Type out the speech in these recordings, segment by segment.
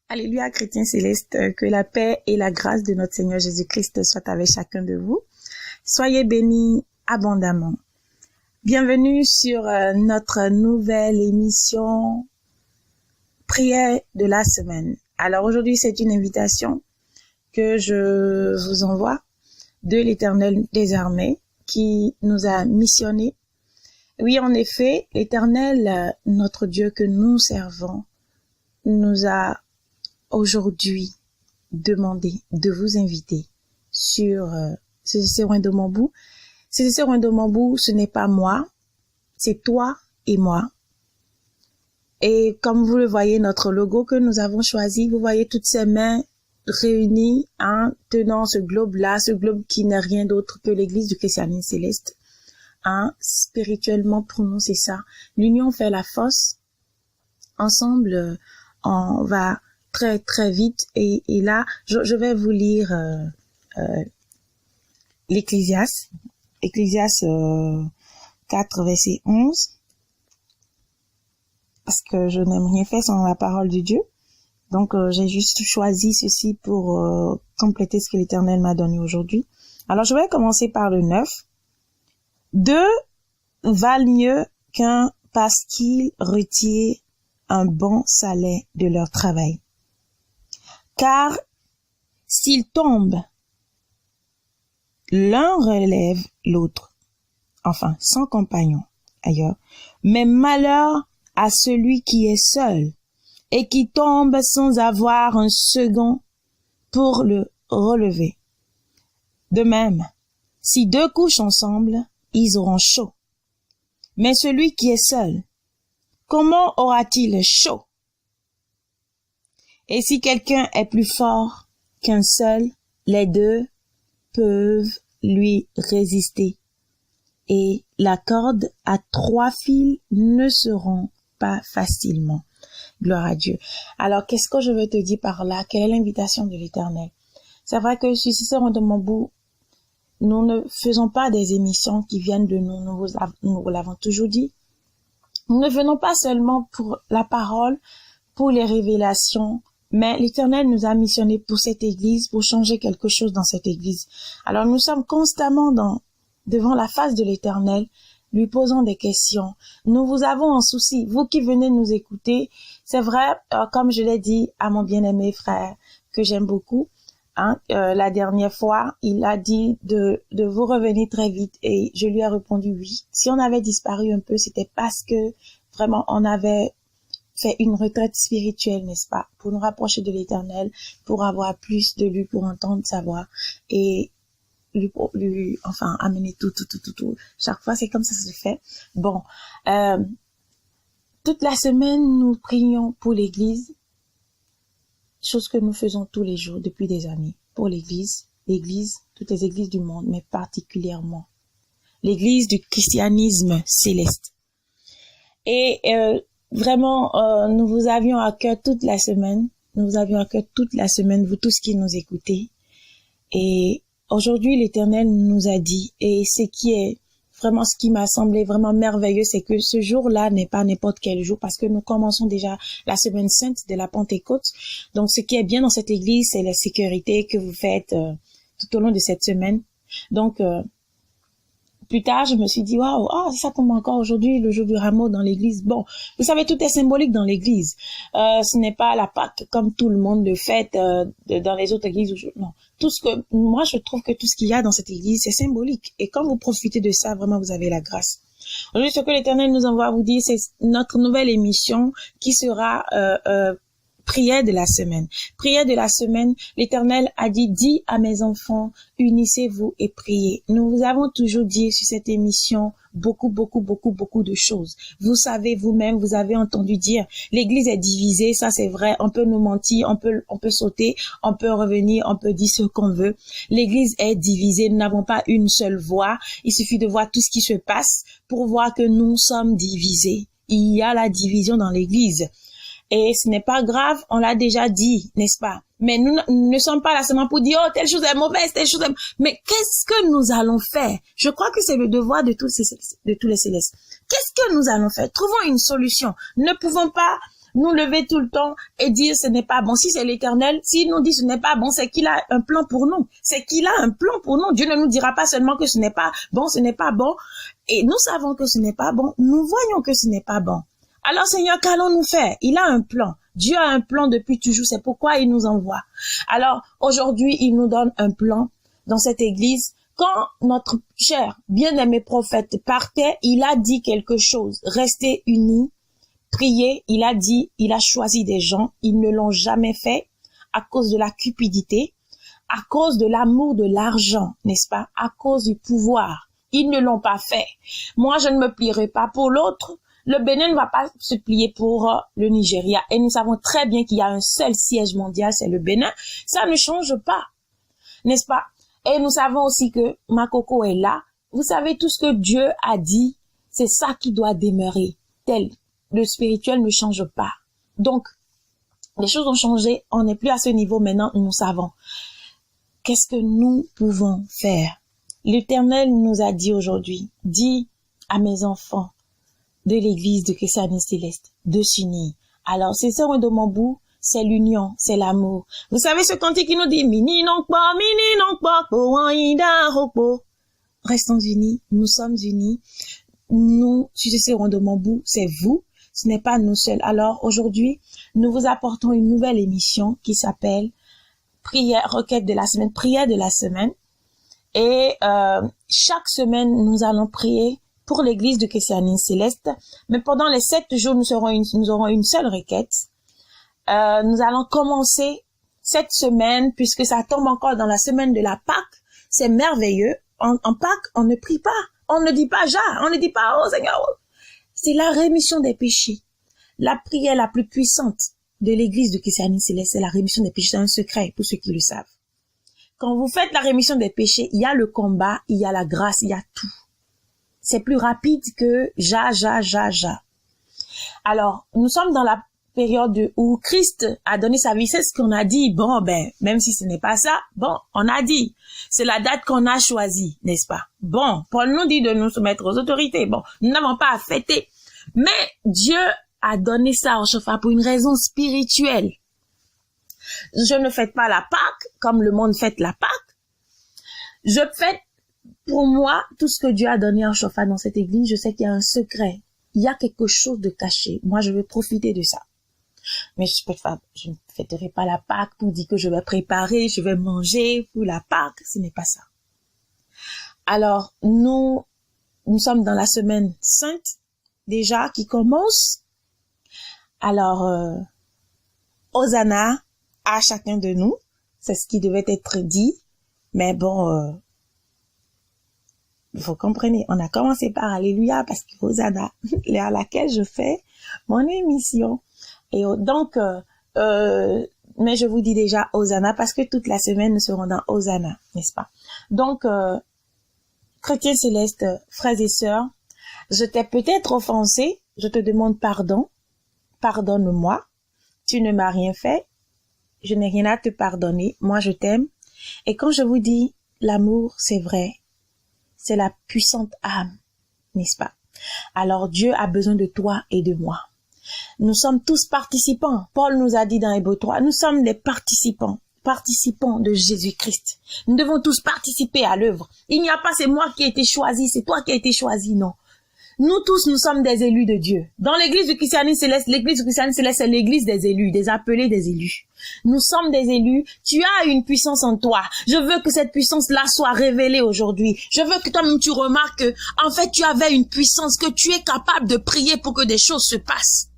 Alléluia, chrétiens célestes, que la paix et la grâce de notre Seigneur Jésus-Christ soient avec chacun de vous. Soyez bénis abondamment. Bienvenue sur notre nouvelle émission Prière de la semaine. Alors aujourd'hui, c'est une invitation que je vous envoie de l'Éternel des armées qui nous a missionnés. Oui, en effet, l'Éternel, notre Dieu que nous servons, nous a aujourd'hui demandé de vous inviter sur CCC Rouyn-Domambou. CCC Rouyn-Domambou, ce n'est pas moi, c'est toi et moi. Et comme vous le voyez, notre logo que nous avons choisi, vous voyez toutes ces mains réunies, tenant ce globe-là, ce globe qui n'est rien d'autre que l'Église du christianisme céleste. Spirituellement, pour nous, c'est ça. L'union fait la force. Ensemble, on va très, très vite. Et là, je vais vous lire l'Ecclésiaste. Ecclésiaste 4, verset 11. Parce que je n'aime rien faire sans la parole de Dieu. Donc, j'ai juste choisi ceci pour compléter ce que l'Éternel m'a donné aujourd'hui. Alors, je vais commencer par le 9. Deux valent mieux qu'un parce qu'ils retirent un bon salaire de leur travail. Car s'ils tombent, l'un relève l'autre, enfin sans compagnon ailleurs. Mais malheur à celui qui est seul et qui tombe sans avoir un second pour le relever. De même, si deux couchent ensemble, ils auront chaud. Mais celui qui est seul, comment aura-t-il chaud? Et si quelqu'un est plus fort qu'un seul, les deux peuvent lui résister. Et la corde à 3 fils ne se rompt pas facilement. Gloire à Dieu. Alors, qu'est-ce que je veux te dire par là? Quelle est l'invitation de l'Éternel? C'est vrai que sur CCC Rouyn-Domambou, nous ne faisons pas des émissions qui viennent de nous, nous l'avons toujours dit. Nous ne venons pas seulement pour la parole, pour les révélations, mais l'Éternel nous a missionnés pour cette église, pour changer quelque chose dans cette église. Alors nous sommes constamment devant la face de l'Éternel, lui posant des questions. Nous vous avons en souci, vous qui venez nous écouter. C'est vrai, comme je l'ai dit à mon bien-aimé frère, que j'aime beaucoup, la dernière fois, il a dit de vous revenir très vite et je lui ai répondu oui. Si on avait disparu un peu, c'était parce que vraiment on avait fait une retraite spirituelle, n'est-ce pas, pour nous rapprocher de l'Éternel, pour avoir plus de lui, pour entendre sa voix et lui enfin amener tout. Chaque fois, c'est comme ça se fait. Bon, toute la semaine, nous prions pour l'Église. Chose que nous faisons tous les jours depuis des années pour l'Église, toutes les églises du monde, mais particulièrement l'Église du christianisme céleste. Et vraiment, nous vous avions à cœur toute la semaine, vous tous qui nous écoutez. Et aujourd'hui, l'Éternel nous a dit, et ce qui m'a semblé vraiment merveilleux, c'est que ce jour-là n'est pas n'importe quel jour parce que nous commençons déjà la semaine sainte de la Pentecôte. Donc, ce qui est bien dans cette église, c'est la sécurité que vous faites tout au long de cette semaine. Donc, plus tard, je me suis dit, waouh, ça tombe encore aujourd'hui, le jour du rameau dans l'église. Bon, vous savez, tout est symbolique dans l'église. Ce n'est pas la Pâque comme tout le monde le fête dans les autres églises. Non, moi, je trouve que tout ce qu'il y a dans cette église, c'est symbolique. Et quand vous profitez de ça, vraiment, vous avez la grâce. Aujourd'hui, ce que l'Éternel nous envoie à vous dire, c'est notre nouvelle émission qui sera Prière de la semaine. Prière de la semaine, l'Éternel a dit, dis à mes enfants, unissez-vous et priez. Nous vous avons toujours dit sur cette émission beaucoup de choses. Vous savez vous-même, vous avez entendu dire, l'Église est divisée, ça c'est vrai, on peut nous mentir, on peut sauter, on peut revenir, on peut dire ce qu'on veut. L'Église est divisée, nous n'avons pas une seule voix. Il suffit de voir tout ce qui se passe pour voir que nous sommes divisés. Il y a la division dans l'Église. Et ce n'est pas grave, on l'a déjà dit, n'est-ce pas? Mais nous ne sommes pas là seulement pour dire, oh, telle chose est mauvaise, telle chose est... Mais qu'est-ce que nous allons faire? Je crois que c'est le devoir de tous les célestes. Qu'est-ce que nous allons faire? Trouvons une solution. Ne pouvons pas nous lever tout le temps et dire ce n'est pas bon. Si c'est l'Éternel, s'il nous dit ce n'est pas bon, c'est qu'il a un plan pour nous. C'est qu'il a un plan pour nous. Dieu ne nous dira pas seulement que ce n'est pas bon, ce n'est pas bon. Et nous savons que ce n'est pas bon. Nous voyons que ce n'est pas bon. Alors Seigneur, qu'allons-nous faire? Il a un plan. Dieu a un plan depuis toujours. C'est pourquoi il nous envoie. Alors aujourd'hui, il nous donne un plan dans cette église. Quand notre cher bien-aimé prophète partait, il a dit quelque chose. Restez unis, priez. Il a dit, il a choisi des gens. Ils ne l'ont jamais fait à cause de la cupidité, à cause de l'amour de l'argent, n'est-ce pas? À cause du pouvoir. Ils ne l'ont pas fait. Moi, je ne me plierai pas pour l'autre. Le Bénin ne va pas se plier pour le Nigeria. Et nous savons très bien qu'il y a un seul siège mondial, c'est le Bénin. Ça ne change pas, n'est-ce pas? Et nous savons aussi que Makoko est là. Vous savez, tout ce que Dieu a dit, c'est ça qui doit demeurer. Tel, le spirituel ne change pas. Donc, les choses ont changé. On n'est plus à ce niveau maintenant, nous savons. Qu'est-ce que nous pouvons faire? L'Éternel nous a dit aujourd'hui, dis à mes enfants de l'église de Christianisme Céleste de s'unir. Alors, c'est ça, de mon bout, c'est l'union, c'est l'amour. Vous savez ce cantique qui nous dit, mini non pas, restons unis, nous sommes unis. Nous, si je sais, de mon bout, c'est vous, ce n'est pas nous seuls. Alors, aujourd'hui, nous vous apportons une nouvelle émission qui s'appelle Prière, requête de la semaine, prière de la semaine. Et chaque semaine, nous allons prier pour l'église de Christianisme Céleste. Mais pendant les 7 jours, nous aurons une seule requête. Nous allons commencer cette semaine, puisque ça tombe encore dans la semaine de la Pâque. C'est merveilleux. En Pâque, on ne prie pas. On ne dit pas on ne dit pas, oh Seigneur. C'est la rémission des péchés. La prière la plus puissante de l'église de Christianisme Céleste, c'est la rémission des péchés. C'est un secret pour ceux qui le savent. Quand vous faites la rémission des péchés, il y a le combat, il y a la grâce, il y a tout. C'est plus rapide que ja. Alors, nous sommes dans la période où Christ a donné sa vie. C'est ce qu'on a dit. Bon, même si ce n'est pas ça, bon, on a dit. C'est la date qu'on a choisie, n'est-ce pas? Bon, Paul nous dit de nous soumettre aux autorités. Bon, nous n'avons pas à fêter. Mais Dieu a donné ça en chauffard pour une raison spirituelle. Je ne fête pas la Pâque comme le monde fête la Pâque. Je fête pour moi tout ce que Dieu a donné en chauffard dans cette église. Je sais qu'il y a un secret. Il y a quelque chose de caché. Moi, je vais profiter de ça. Mais je ne fêterai pas la Pâque pour dire que je vais préparer, je vais manger pour la Pâque. Ce n'est pas ça. Alors, nous sommes dans la semaine sainte, déjà, qui commence. Alors, Hosanna à chacun de nous. C'est ce qui devait être dit. Mais bon, vous comprenez, on a commencé par Alléluia parce que Hosanna, à laquelle je fais mon émission. Et donc, mais je vous dis déjà Hosanna parce que toute la semaine nous serons dans Hosanna, n'est-ce pas? Donc, chrétiens célestes, frères et sœurs, je t'ai peut-être offensé, je te demande pardon, pardonne-moi, tu ne m'as rien fait, je n'ai rien à te pardonner, moi je t'aime. Et quand je vous dis l'amour, c'est vrai, c'est la puissante âme, n'est-ce pas? Alors Dieu a besoin de toi et de moi. Nous sommes tous participants. Paul nous a dit dans Hébreux 3, nous sommes des participants de Jésus-Christ. Nous devons tous participer à l'œuvre. Il n'y a pas c'est moi qui ai été choisi, c'est toi qui as été choisi, non. Nous tous, nous sommes des élus de Dieu. Dans l'église du Christianisme Céleste, l'église du Christianisme Céleste, c'est l'église des élus, des appelés des élus. Nous sommes des élus. Tu as une puissance en toi. Je veux que cette puissance-là soit révélée aujourd'hui. Je veux que toi-même tu remarques que, en fait, tu avais une puissance, que tu es capable de prier pour que des choses se passent.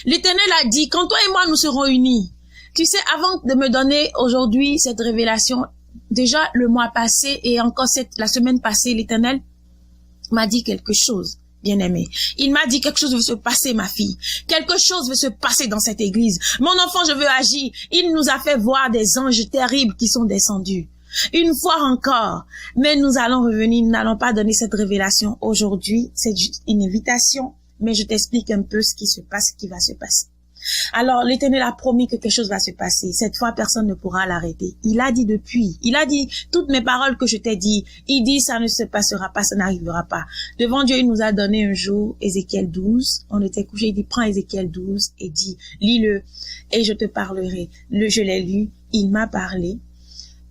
L'Éternel a dit, quand toi et moi nous serons unis, tu sais, avant de me donner aujourd'hui cette révélation, déjà le mois passé et encore la semaine passée, l'Éternel m'a dit quelque chose, bien-aimé. Il m'a dit quelque chose veut se passer, ma fille. Quelque chose veut se passer dans cette église. Mon enfant, je veux agir. Il nous a fait voir des anges terribles qui sont descendus. Une fois encore. Mais nous allons revenir, nous n'allons pas donner cette révélation aujourd'hui. C'est juste une invitation. Mais je t'explique un peu ce qui se passe, ce qui va se passer. Alors, l'Éternel a promis que quelque chose va se passer. Cette fois, personne ne pourra l'arrêter. Il a dit depuis. Il a dit toutes mes paroles que je t'ai dit. Il dit ça ne se passera pas, ça n'arrivera pas. Devant Dieu, il nous a donné un jour Ézéchiel 12. On était couchés. Il dit prends Ézéchiel 12 et dis lis-le et je te parlerai. Je l'ai lu. Il m'a parlé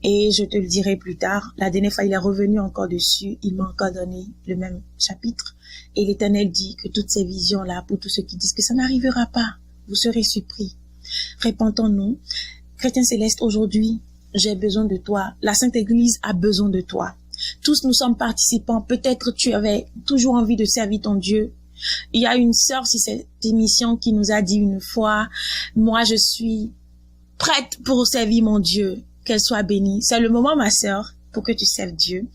et je te le dirai plus tard. La dernière fois, il est revenu encore dessus. Il m'a encore donné le même chapitre. Et l'Éternel dit que toutes ces visions-là, pour tous ceux qui disent que ça n'arrivera pas, vous serez surpris. Répentons-nous. Chrétien céleste, aujourd'hui, j'ai besoin de toi. La Sainte Église a besoin de toi. Tous nous sommes participants. Peut-être tu avais toujours envie de servir ton Dieu. Il y a une sœur sur cette émission qui nous a dit une fois, moi je suis prête pour servir mon Dieu. Qu'elle soit bénie. C'est le moment, ma sœur, pour que tu serves Dieu.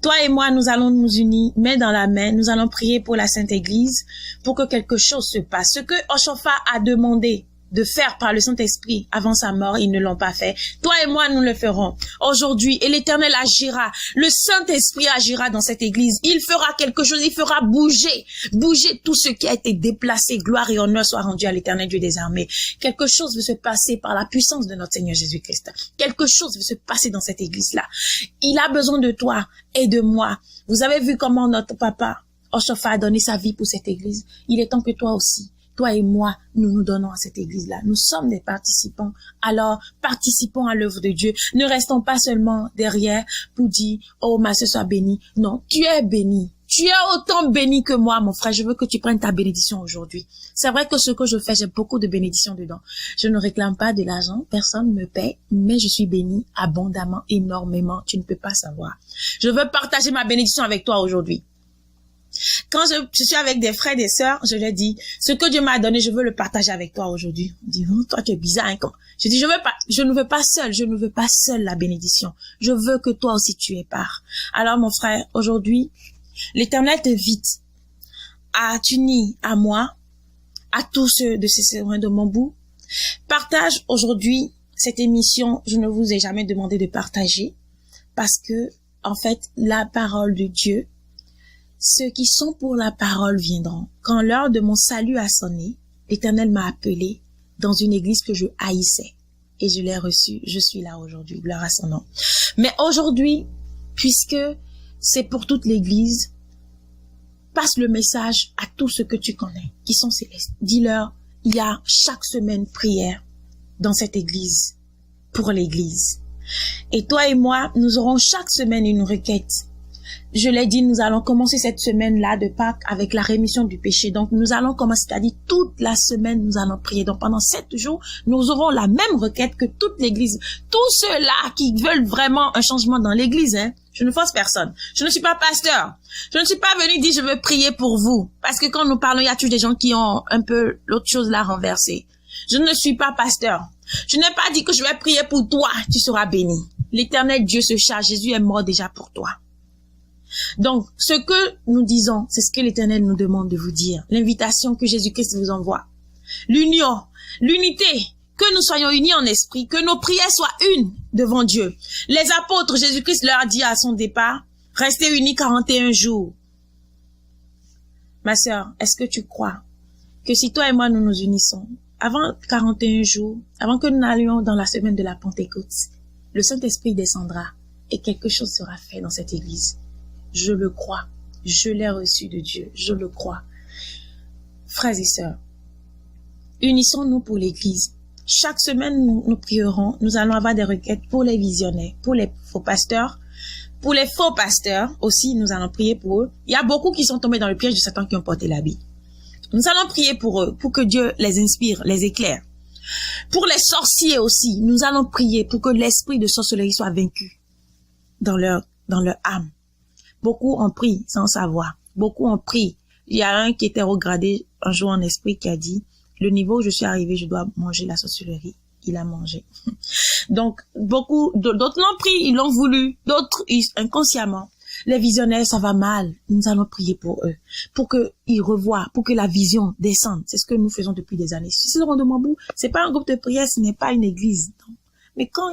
Toi et moi, nous allons nous unir, main dans la main. Nous allons prier pour la Sainte Église, pour que quelque chose se passe. Ce que Oshofa a demandé de faire par le Saint-Esprit avant sa mort, ils ne l'ont pas fait. Toi et moi, nous le ferons aujourd'hui. Et l'Éternel agira. Le Saint-Esprit agira dans cette église. Il fera quelque chose. Il fera bouger tout ce qui a été déplacé. Gloire et honneur soient rendus à l'Éternel Dieu des armées. Quelque chose veut se passer par la puissance de notre Seigneur Jésus-Christ. Quelque chose veut se passer dans cette église-là. Il a besoin de toi et de moi. Vous avez vu comment notre papa, Oshofa, a donné sa vie pour cette église. Il est temps que toi aussi, toi et moi, nous nous donnons à cette église-là. Nous sommes des participants. Alors, participons à l'œuvre de Dieu. Ne restons pas seulement derrière pour dire, oh, ma sœur soit bénie. Non, tu es béni. Tu es autant béni que moi, mon frère. Je veux que tu prennes ta bénédiction aujourd'hui. C'est vrai que ce que je fais, j'ai beaucoup de bénédictions dedans. Je ne réclame pas de l'argent. Personne ne me paie. Mais je suis béni abondamment, énormément. Tu ne peux pas savoir. Je veux partager ma bénédiction avec toi aujourd'hui. Quand je suis avec des frères et des sœurs, je leur dis, ce que Dieu m'a donné, je veux le partager avec toi aujourd'hui. Ils disent, oh, toi tu es bizarre. Hein? Je dis, je ne veux pas seul la bénédiction. Je veux que toi aussi tu aies part. Alors mon frère, aujourd'hui, l'Éternel t'invite à t'unir à moi, à tous ceux de ces sœurs de mon bout. Partage aujourd'hui cette émission. Je ne vous ai jamais demandé de partager parce que, en fait, la parole de Dieu, ceux qui sont pour la parole viendront. Quand l'heure de mon salut a sonné, l'Éternel m'a appelé dans une église que je haïssais. Et je l'ai reçu. Je suis là aujourd'hui. Gloire à son nom. Mais aujourd'hui, puisque c'est pour toute l'église, passe le message à tous ceux que tu connais, qui sont célestes. Dis-leur, il y a chaque semaine prière dans cette église, pour l'église. Et toi et moi, nous aurons chaque semaine une requête. Je l'ai dit, nous allons commencer cette semaine-là de Pâques avec la rémission du péché. Donc, nous allons commencer, c'est-à-dire toute la semaine, nous allons prier. Donc, pendant 7 jours, nous aurons la même requête que toute l'église. Tous ceux-là qui veulent vraiment un changement dans l'église, hein. Je ne force personne. Je ne suis pas pasteur. Je ne suis pas venu dire je veux prier pour vous. Parce que quand nous parlons, il y a toujours des gens qui ont un peu l'autre chose là renversée. Je ne suis pas pasteur. Je n'ai pas dit que je vais prier pour toi, tu seras béni. L'Éternel Dieu se charge. Jésus est mort déjà pour toi. Donc, ce que nous disons, c'est ce que l'Éternel nous demande de vous dire. L'invitation que Jésus-Christ vous envoie. L'union, l'unité, que nous soyons unis en esprit, que nos prières soient une devant Dieu. Les apôtres, Jésus-Christ leur a dit à son départ, restez unis 41 jours. Ma sœur, est-ce que tu crois que si toi et moi nous nous unissons, avant 41 jours, avant que nous n'allions dans la semaine de la Pentecôte, le Saint-Esprit descendra et quelque chose sera fait dans cette église? Je le crois. Je l'ai reçu de Dieu. Je le crois. Frères et sœurs, unissons-nous pour l'église. Chaque semaine, nous prierons. Nous allons avoir des requêtes pour les visionnaires, pour les faux pasteurs. Pour les faux pasteurs aussi, nous allons prier pour eux. Il y a beaucoup qui sont tombés dans le piège de Satan qui ont porté l'habit. Nous allons prier pour eux, pour que Dieu les inspire, les éclaire. Pour les sorciers aussi, nous allons prier pour que l'esprit de sorcellerie soit vaincu dans leur âme. Beaucoup ont prié sans savoir. Beaucoup ont prié. Il y a un qui était regradé un jour en esprit qui a dit, le niveau où je suis arrivée, je dois manger la sorcellerie. Il a mangé. Donc, beaucoup d'autres l'ont pris, ils l'ont voulu. D'autres, inconsciemment. Les visionnaires, ça va mal. Nous allons prier pour eux. Pour qu'ils revoient, pour que la vision descende. C'est ce que nous faisons depuis des années. Si c'est le Rondemambou, c'est pas un groupe de prière, ce n'est pas une église. Non. Mais quand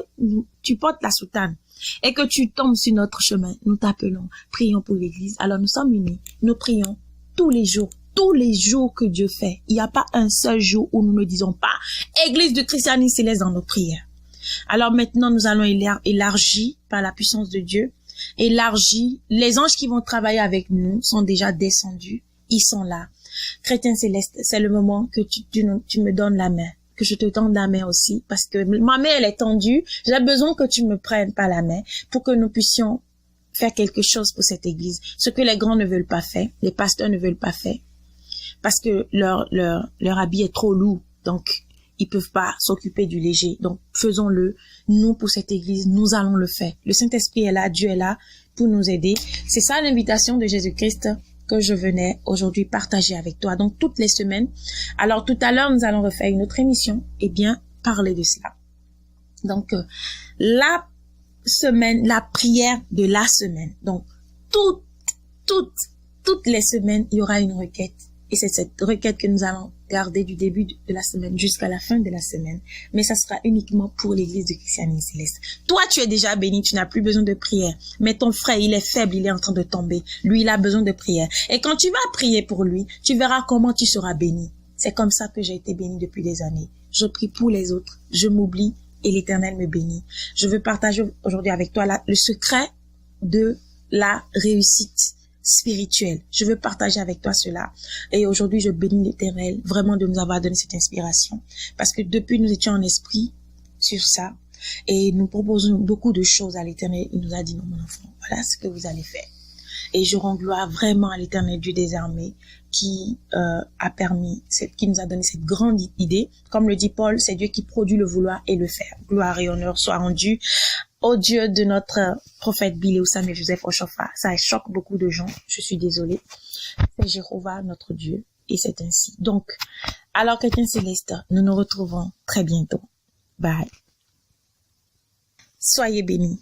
tu portes la soutane et que tu tombes sur notre chemin, nous t'appelons, prions pour l'église. Alors nous sommes unis. Nous prions tous les jours que Dieu fait. Il n'y a pas un seul jour où nous ne disons pas Église du christianisme céleste dans nos prières. Alors maintenant, nous allons élargir par la puissance de Dieu. Élargir. Les anges qui vont travailler avec nous sont déjà descendus. Ils sont là. Chrétien céleste, c'est le moment que tu me donnes la main. Que je te tende la main aussi. Parce que ma main, elle est tendue. J'ai besoin que tu me prennes par la main pour que nous puissions faire quelque chose pour cette église. Ce que les grands ne veulent pas faire. Les pasteurs ne veulent pas faire. Parce que leur habit est trop lourd. Donc, ils peuvent pas s'occuper du léger. Donc, faisons-le. Nous, pour cette église, nous allons le faire. Le Saint-Esprit est là, Dieu est là pour nous aider. C'est ça l'invitation de Jésus-Christ que je venais aujourd'hui partager avec toi. Donc, toutes les semaines. Alors, tout à l'heure, nous allons refaire une autre émission et bien parler de cela. Donc, la semaine, la prière de la semaine. Donc, toutes les semaines, il y aura une requête. Et c'est cette requête que nous allons garder du début de la semaine jusqu'à la fin de la semaine. Mais ça sera uniquement pour l'église du christianisme céleste. Toi, tu es déjà béni, tu n'as plus besoin de prière. Mais ton frère, il est faible, il est en train de tomber. Lui, il a besoin de prière. Et quand tu vas prier pour lui, tu verras comment tu seras béni. C'est comme ça que j'ai été béni depuis des années. Je prie pour les autres, je m'oublie et l'Éternel me bénit. Je veux partager aujourd'hui avec toi le secret de la réussite spirituelle. Je veux partager avec toi cela. Et aujourd'hui, je bénis l'Éternel vraiment de nous avoir donné cette inspiration. Parce que depuis, nous étions en esprit sur ça. Et nous proposons beaucoup de choses à l'Éternel. Il nous a dit, non, mon enfant, voilà ce que vous allez faire. Et je rends gloire vraiment à l'Éternel Dieu des armées qui qui nous a donné cette grande idée. Comme le dit Paul, c'est Dieu qui produit le vouloir et le faire. Gloire et honneur soient rendus au Dieu de notre prophète Bilé Oussam et Joseph Ochofa. Ça choque beaucoup de gens, je suis désolée. C'est Jéhovah notre Dieu et c'est ainsi. Donc, alors chrétiens célestes, nous nous retrouvons très bientôt. Bye. Soyez bénis.